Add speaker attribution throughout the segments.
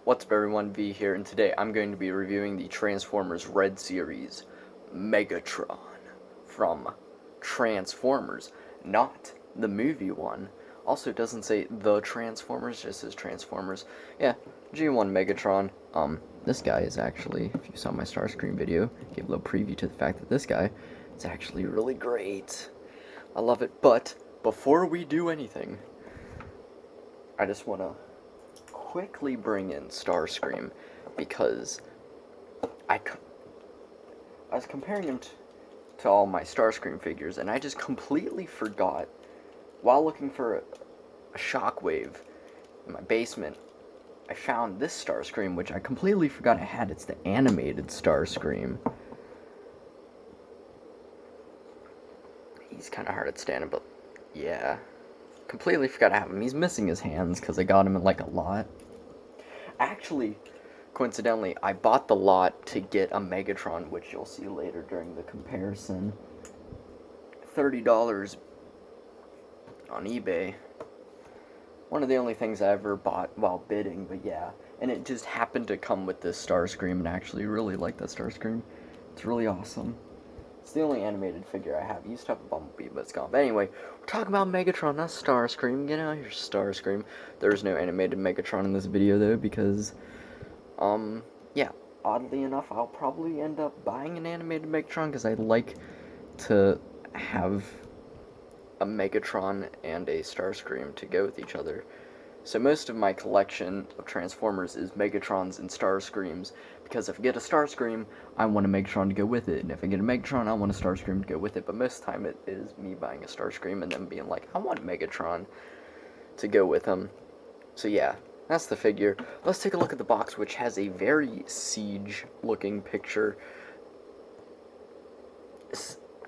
Speaker 1: What's up everyone, V here, and today I'm going to be reviewing the Transformers Red Series Megatron from Transformers, not the movie one. Also, it doesn't say the Transformers, just says Transformers. Yeah, G1 Megatron. This guy is actually, if you saw my Starscream video, gave a little preview to the fact that this guy is actually really great. I love it, but before we do anything, I just want to quickly bring in Starscream because I was comparing him to all my Starscream figures, and I just completely forgot, while looking for a Shockwave in my basement, I found this Starscream, which I completely forgot I had. It's the animated Starscream. He's kind of hard at standing, but yeah. Completely forgot I have him. He's missing his hands because I got him in like a lot. Actually, coincidentally, I bought the lot to get a Megatron, which you'll see later during the comparison. $30 on eBay. One of the only things I ever bought while bidding, but yeah. And it just happened to come with this Starscream, and I actually really like that Starscream. It's really awesome. It's the only animated figure I have. I used to have a Bumblebee, but it's gone. But anyway, we're talking about Megatron, not Starscream. Get out here, Starscream. There's no animated Megatron in this video, though, because, yeah. Oddly enough, I'll probably end up buying an animated Megatron, because I like to have a Megatron and a Starscream to go with each other. So most of my collection of Transformers is Megatrons and Starscreams, because if I get a Starscream, I want a Megatron to go with it, and if I get a Megatron, I want a Starscream to go with it, but most of the time it is me buying a Starscream and then being like, I want Megatron to go with him. So yeah, that's the figure. Let's take a look at the box, which has a very Siege-looking picture.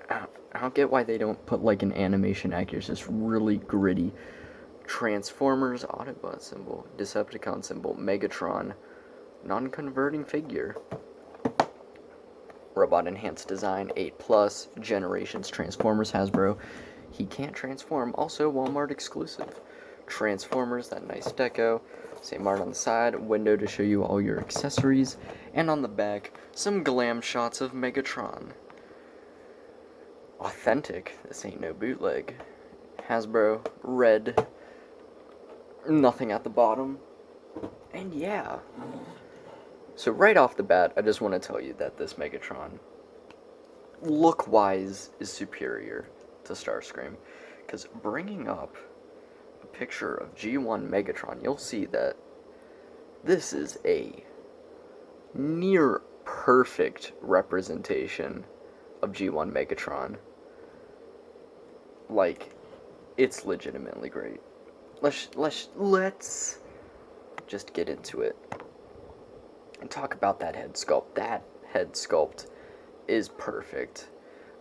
Speaker 1: I don't get why they don't put like an animation accuracy. It's just really gritty. Transformers, Autobot symbol, Decepticon symbol, Megatron, non-converting figure, Robot Enhanced Design, 8+, Generations, Transformers, Hasbro, he can't transform, also Walmart exclusive, Transformers, that nice deco, same art on the side, window to show you all your accessories, and on the back, some glam shots of Megatron. Authentic, this ain't no bootleg. Hasbro, red, nothing at the bottom, and yeah. So right off the bat, I just want to tell you that this Megatron, look-wise, is superior to Starscream, because bringing up a picture of G1 Megatron, you'll see that this is a near perfect representation of G1 Megatron. Like, it's legitimately great. Let's just get into it and talk about that head sculpt. That head sculpt is perfect.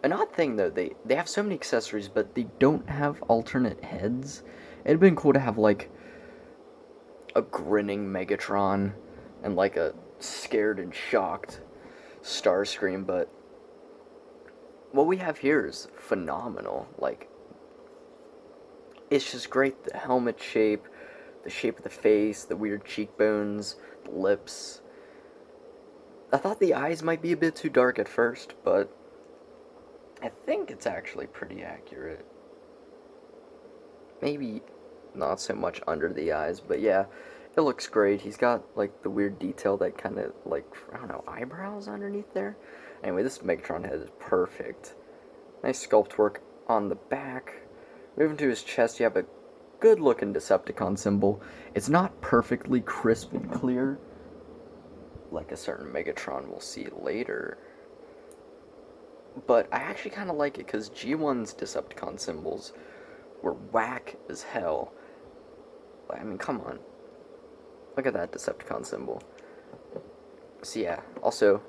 Speaker 1: An odd thing though, they have so many accessories, but they don't have alternate heads. It'd been cool to have like a grinning Megatron and like a scared and shocked Starscream, but what we have here is phenomenal. Like, it's just great. The helmet shape, the shape of the face, the weird cheekbones, the lips. I thought the eyes might be a bit too dark at first, but I think it's actually pretty accurate. Maybe not so much under the eyes, but yeah, it looks great. He's got like the weird detail that kind of like, I don't know, eyebrows underneath there. Anyway, this Megatron head is perfect. Nice sculpt work on the back. Moving to his chest, you have a good looking Decepticon symbol. It's not perfectly crisp and clear, like a certain Megatron we'll see later. But I actually kind of like it, because G1's Decepticon symbols were whack as hell. I mean, come on. Look at that Decepticon symbol. So yeah, also,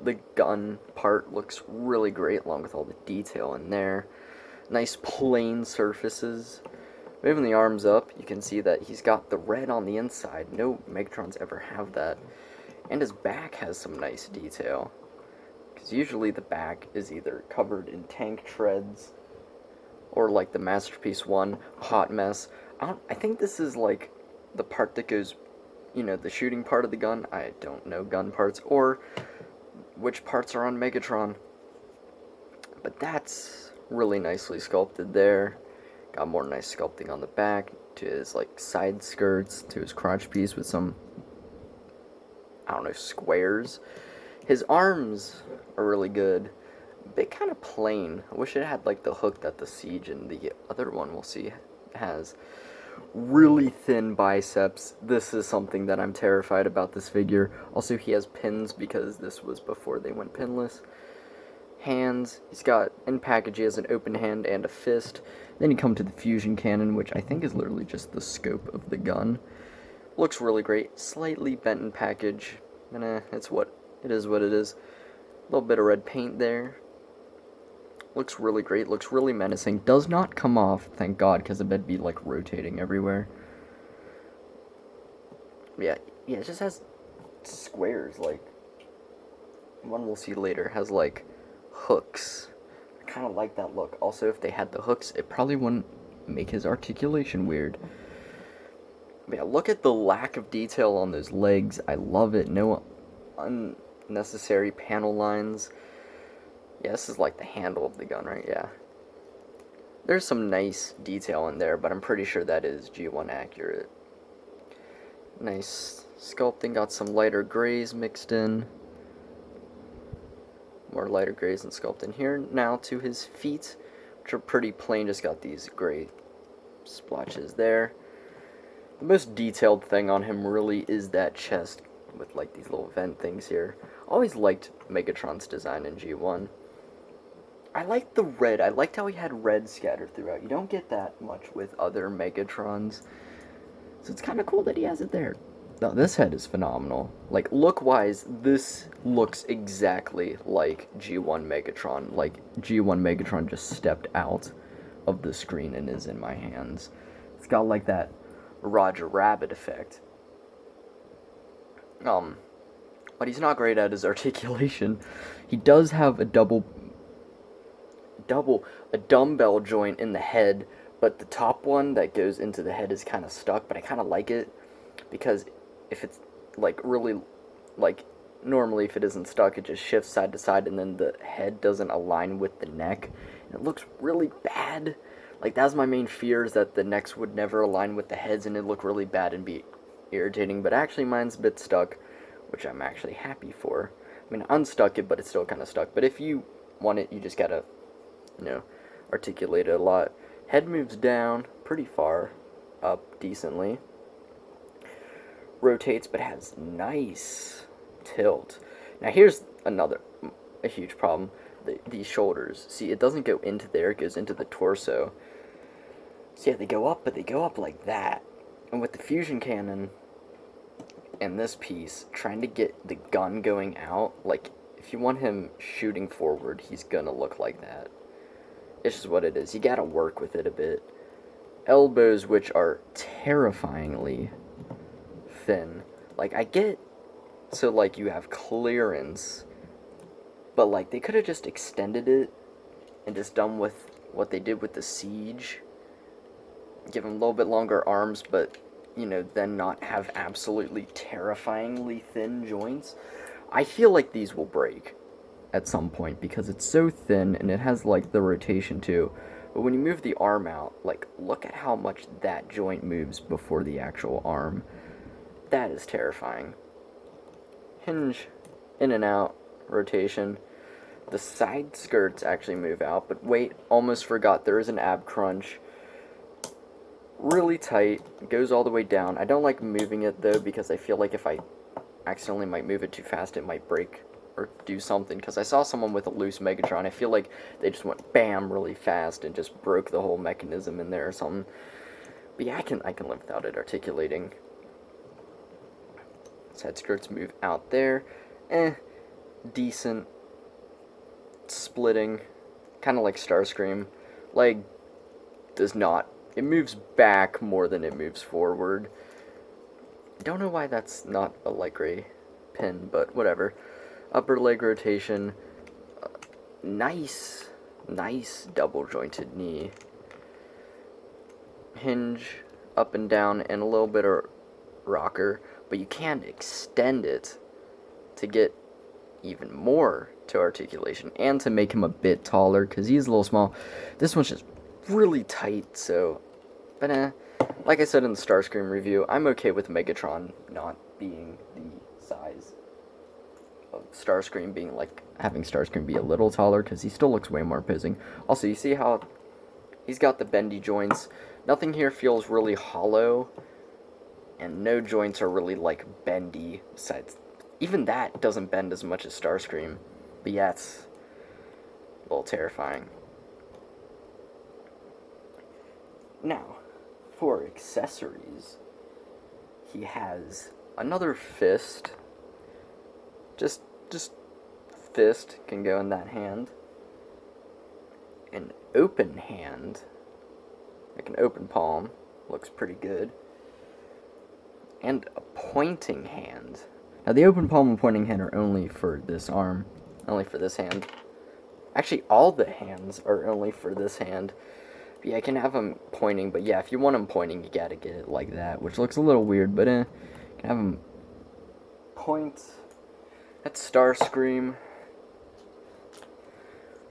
Speaker 1: the gun part looks really great, along with all the detail in there. Nice plain surfaces. Moving the arms up, you can see that he's got the red on the inside. No Megatrons ever have that. And his back has some nice detail, because usually the back is either covered in tank treads, or like the Masterpiece 1, Hot Mess. I think this is like the part that goes you know, the shooting part of the gun. I don't know gun parts or which parts are on Megatron. But that's really nicely sculpted there. Got more nice sculpting on the back to his like side skirts, to his crotch piece with some, I don't know, squares. His arms are really good. A bit kind of plain. I wish it had like the hook that the Siege and the other one we'll see has. Really thin biceps. This is something that I'm terrified about this figure. Also, he has pins because this was before they went pinless. Hands, he's got, in package, he has an open hand and a fist. Then you come to the fusion cannon, which I think is literally just the scope of the gun. Looks really great. Slightly bent in package. And it's what it is. What it is. A little bit of red paint there. Looks really great. Looks really menacing. Does not come off, thank God, because it'd be like rotating everywhere. Yeah, it just has squares. Like one we'll see later has like hooks. I kind of like that look. Also, if they had the hooks, it probably wouldn't make his articulation weird. But yeah, look at the lack of detail on those legs. I love it. No unnecessary panel lines. Yeah, this is like the handle of the gun, right? Yeah. There's some nice detail in there, but I'm pretty sure that is G1 accurate. Nice sculpting. Got some lighter grays mixed in. More lighter grays and sculpt in here. Now to his feet, which are pretty plain. Just got these gray splotches there. The most detailed thing on him really is that chest with like these little vent things here. Always liked Megatron's design in G1. I liked the red. I liked how he had red scattered throughout. You don't get that much with other Megatrons. So it's kind of cool that he has it there. Now, this head is phenomenal. Like, look-wise, this looks exactly like G1 Megatron. Like, G1 Megatron just stepped out of the screen and is in my hands. It's got, like, that Roger Rabbit effect. What he's not great at is articulation. He does have a dumbbell joint in the head, but the top one that goes into the head is kind of stuck, but I kind of like it, because if it's, like, really, like, normally if it isn't stuck, it just shifts side to side, and then the head doesn't align with the neck, and it looks really bad. Like, that's my main fear, is that the necks would never align with the heads, and it'd look really bad and be irritating, but actually mine's a bit stuck, which I'm actually happy for. I mean, I unstuck it, but it's still kind of stuck, but if you want it, you just gotta, you know, articulate it a lot. Head moves down pretty far, up decently. Rotates, but has nice tilt. Now here's a huge problem. These shoulders. See, it doesn't go into there, it goes into the torso. So yeah, they go up, but they go up like that. And with the fusion cannon and this piece, trying to get the gun going out, like, if you want him shooting forward, he's gonna look like that. It's just what it is. You gotta work with it a bit. Elbows, which are terrifyingly thin. Like, I get, so, like, you have clearance, but, like, they could have just extended it and just done with what they did with the Siege. Give him a little bit longer arms, but, you know, then not have absolutely terrifyingly thin joints. I feel like these will break at some point because it's so thin and it has, like, the rotation too. But when you move the arm out, like, look at how much that joint moves before the actual arm. That is terrifying. Hinge, in and out, rotation. The side skirts actually move out, but wait, almost forgot, there is an ab crunch. Really tight, goes all the way down. I don't like moving it though, because I feel like if I accidentally might move it too fast, it might break or do something, because I saw someone with a loose Megatron. I feel like they just went bam really fast and just broke the whole mechanism in there or something. But yeah, I can live without it articulating. Side skirts move out there. Decent. Splitting. Kind of like Starscream. Leg does not. It moves back more than it moves forward. Don't know why that's not a light gray pin, but whatever. Upper leg rotation. Nice double jointed knee. Hinge up and down and a little bit of rocker. but you can extend it to get even more to articulation and to make him a bit taller because he's a little small. This one's just really tight, so, but like I said in the Starscream review, I'm okay with Megatron not being the size of Starscream, being like having Starscream be a little taller because he still looks way more imposing. Also, you see how he's got the bendy joints. Nothing here feels really hollow, and no joints are really like bendy. Besides, even that doesn't bend as much as Starscream. But yeah, it's a little terrifying. Now, for accessories, he has another fist. Just fist can go in that hand. An open hand, like an open palm, looks pretty good. And a pointing hand. Now the open palm and pointing hand are only for this arm, only for this hand. Actually, all the hands are only for this hand. But yeah, I can have him pointing, but yeah, if you want him pointing, you gotta get it like that, which looks a little weird, but you can have him point. That's Starscream.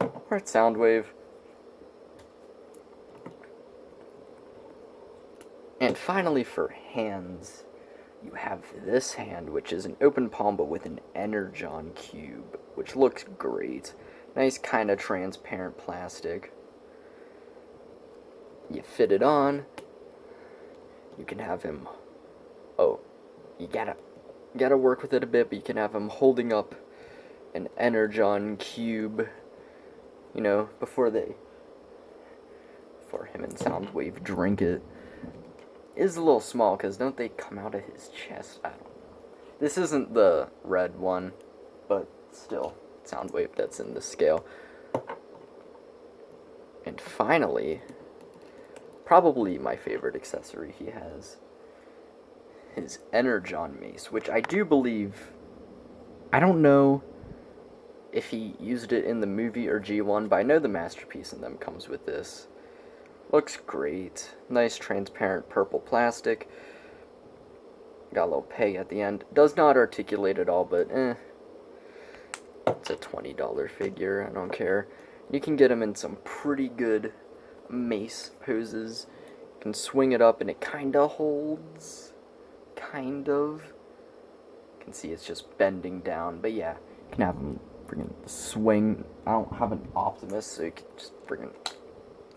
Speaker 1: Or it's Soundwave. And finally, for hands, you have this hand, which is an open palm, but with an Energon cube, which looks great. Nice kind of transparent plastic. You fit it on. You can have him, you gotta work with it a bit, but you can have him holding up an Energon cube, you know, before him and Soundwave drink it. It is a little small, because don't they come out of his chest? I don't know. This isn't the red one, but still, Soundwave, that's in the scale. And finally, probably my favorite accessory he has, his Energon mace, which I do believe, I don't know if he used it in the movie or G1, but I know the Masterpiece in them comes with this. Looks great. Nice transparent purple plastic. Got a little peg at the end. Does not articulate at all, but it's a $20 figure. I don't care. You can get him in some pretty good mace poses. You can swing it up and it kind of holds. Kind of. You can see it's just bending down. But yeah, you can have him freaking swing. I don't have an Optimus, so you can just freaking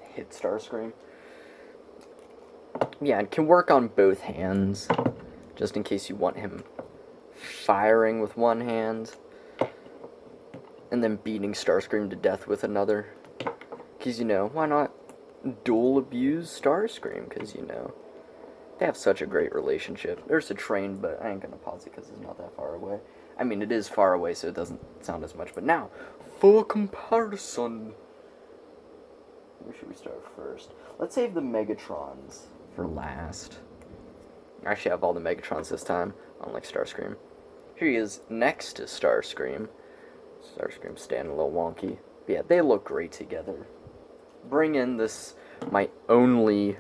Speaker 1: hit Starscream. Yeah, it can work on both hands, just in case you want him firing with one hand, and then beating Starscream to death with another. Because, you know, why not dual abuse Starscream? Because, you know, they have such a great relationship. There's a train, but I ain't gonna pause it because it's not that far away. I mean, it is far away, so it doesn't sound as much. But now, for comparison, where should we start first? Let's save the Megatrons for last. I actually have all the Megatrons this time, unlike Starscream. Here he is next to Starscream. Starscream's standing a little wonky. But yeah, they look great together. Bring in this, my only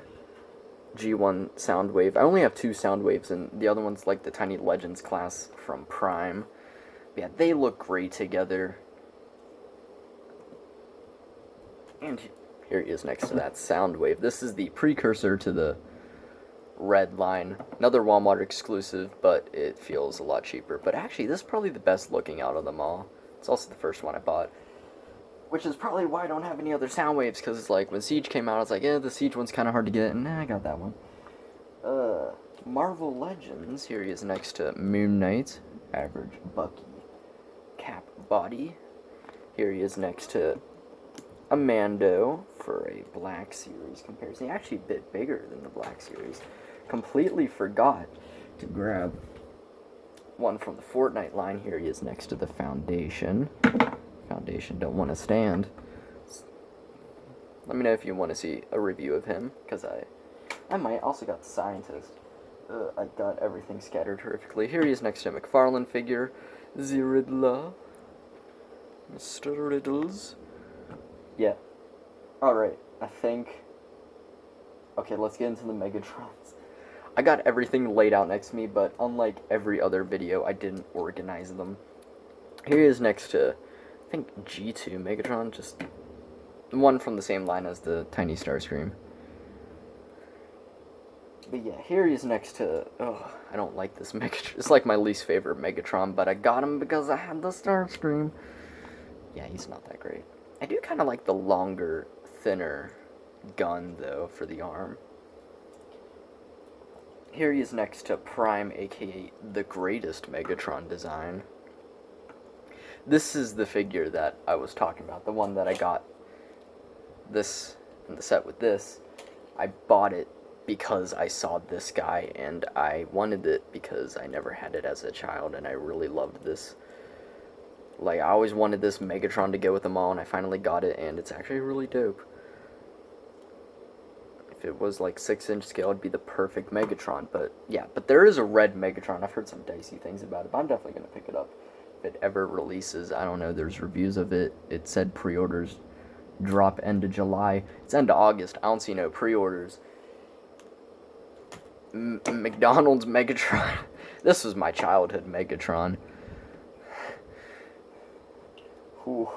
Speaker 1: G1 Soundwave. I only have 2 Soundwaves, and the other one's like the Tiny Legends class from Prime. But yeah, they look great together. And here he is next to that Soundwave. This is the precursor to the red line. Another Walmart exclusive, but it feels a lot cheaper. But actually, this is probably the best looking out of them all. It's also the first one I bought. Which is probably why I don't have any other Soundwaves, because it's like, when Siege came out, I was like, yeah, the Siege one's kind of hard to get, and I got that one. Marvel Legends, here he is next to Moon Knight, average Bucky, Cap Body. Here he is next to Amando for a Black Series comparison. Actually a bit bigger than the Black Series. Completely forgot to grab one from the Fortnite line. Here he is next to the Foundation. Foundation don't want to stand. Let me know if you want to see a review of him, because I might. Also got the Scientist. I got everything scattered terrifically. Here he is next to a McFarlane figure, the Riddler, Mr. Riddles. Yeah. Alright, I think... Okay, let's get into the Megatrons. I got everything laid out next to me, but unlike every other video, I didn't organize them. Here he is next to, I think, G2 Megatron, just one from the same line as the tiny Starscream. But yeah, here he is next to, oh, I don't like this Megatron. It's like my least favorite Megatron, but I got him because I had the Starscream. Yeah, he's not that great. I do kind of like the longer, thinner gun, though, for the arm. Here he is next to Prime, aka the greatest Megatron design. This is the figure that I was talking about, the one that I got this in the set with this. I bought it because I saw this guy, and I wanted it because I never had it as a child, and I really loved this. Like, I always wanted this Megatron to go with them all, and I finally got it, and it's actually really dope. If it was like 6-inch scale, it'd be the perfect Megatron, but yeah, but there is a red Megatron. I've heard some dicey things about it, but I'm definitely going to pick it up if it ever releases. I don't know, there's reviews of it. It said pre-orders drop end of July. It's end of August. I don't see no pre-orders. McDonald's Megatron. This was my childhood Megatron. Whew.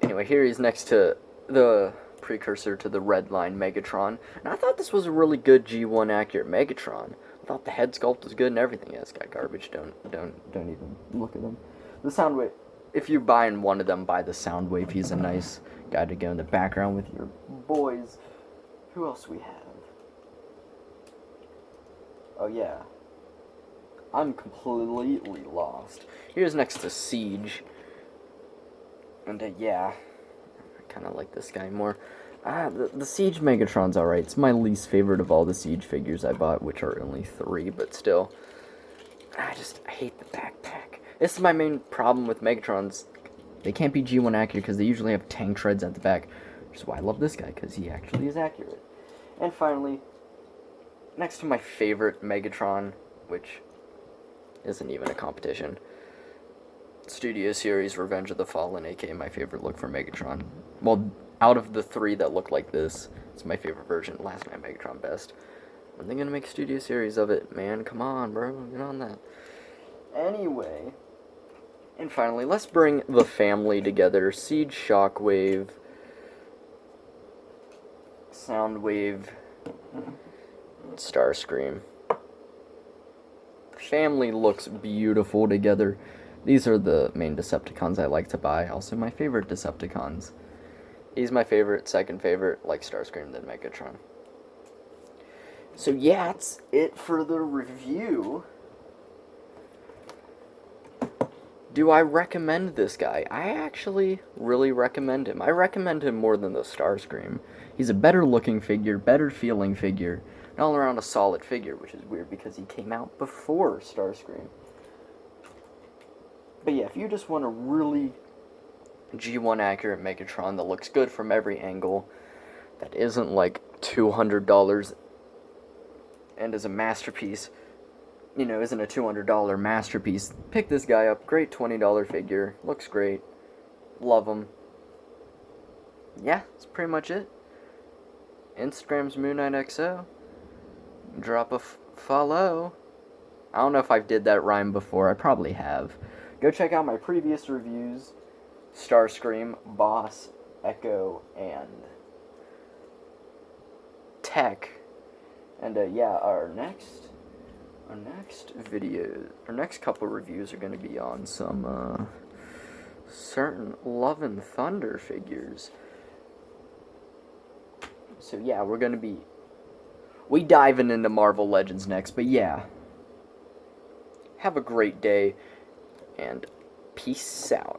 Speaker 1: Anyway, here he's next to the precursor to the Red Line Megatron, and I thought this was a really good G1 accurate Megatron. I thought the head sculpt was good and everything. Yeah, this guy garbage. Don't even look at him. The Soundwave. If you're buying one of them, buy the Soundwave. He's a nice guy to go in the background with your boys. Who else we have? Oh yeah, I'm completely lost. Here's next to Siege, and yeah, I kind of like this guy more. The Siege Megatron's alright. It's my least favorite of all the Siege figures I bought, which are only 3, but still. I hate the backpack. This is my main problem with Megatrons. They can't be G1 accurate because they usually have tank treads at the back, which is why I love this guy, because he actually is accurate. And finally, next to my favorite Megatron, which isn't even a competition, Studio Series Revenge of the Fallen, aka my favorite look for Megatron. Well, out of the 3 that look like this, it's my favorite version. Last Night Megatron best. When they gonna make a Studio Series of it? Man, come on, bro. Get on that. Anyway, and finally, let's bring the family together. Siege, Shockwave, Soundwave, Starscream. The family looks beautiful together. These are the main Decepticons I like to buy. Also, my favorite Decepticons. He's my favorite, second favorite, like Starscream, then Megatron. So yeah, that's it for the review. Do I recommend this guy? I actually really recommend him. I recommend him more than the Starscream. He's a better looking figure, better feeling figure, and all around a solid figure, which is weird because he came out before Starscream. But yeah, if you just want a really G1 accurate Megatron that looks good from every angle, that isn't like $200 and is a masterpiece, you know, isn't a $200 masterpiece, pick this guy up. Great $20 figure, looks great, love him. Yeah, that's pretty much it. Instagram's MoonKnightXO. Drop a follow. I don't know if I did that rhyme before, I probably have. Go check out my previous reviews. Starscream, Boss, Echo, and Tech. And yeah, our next video, our next couple reviews are going to be on some certain Love and Thunder figures. So yeah, we diving into Marvel Legends next, but yeah. Have a great day, and peace out.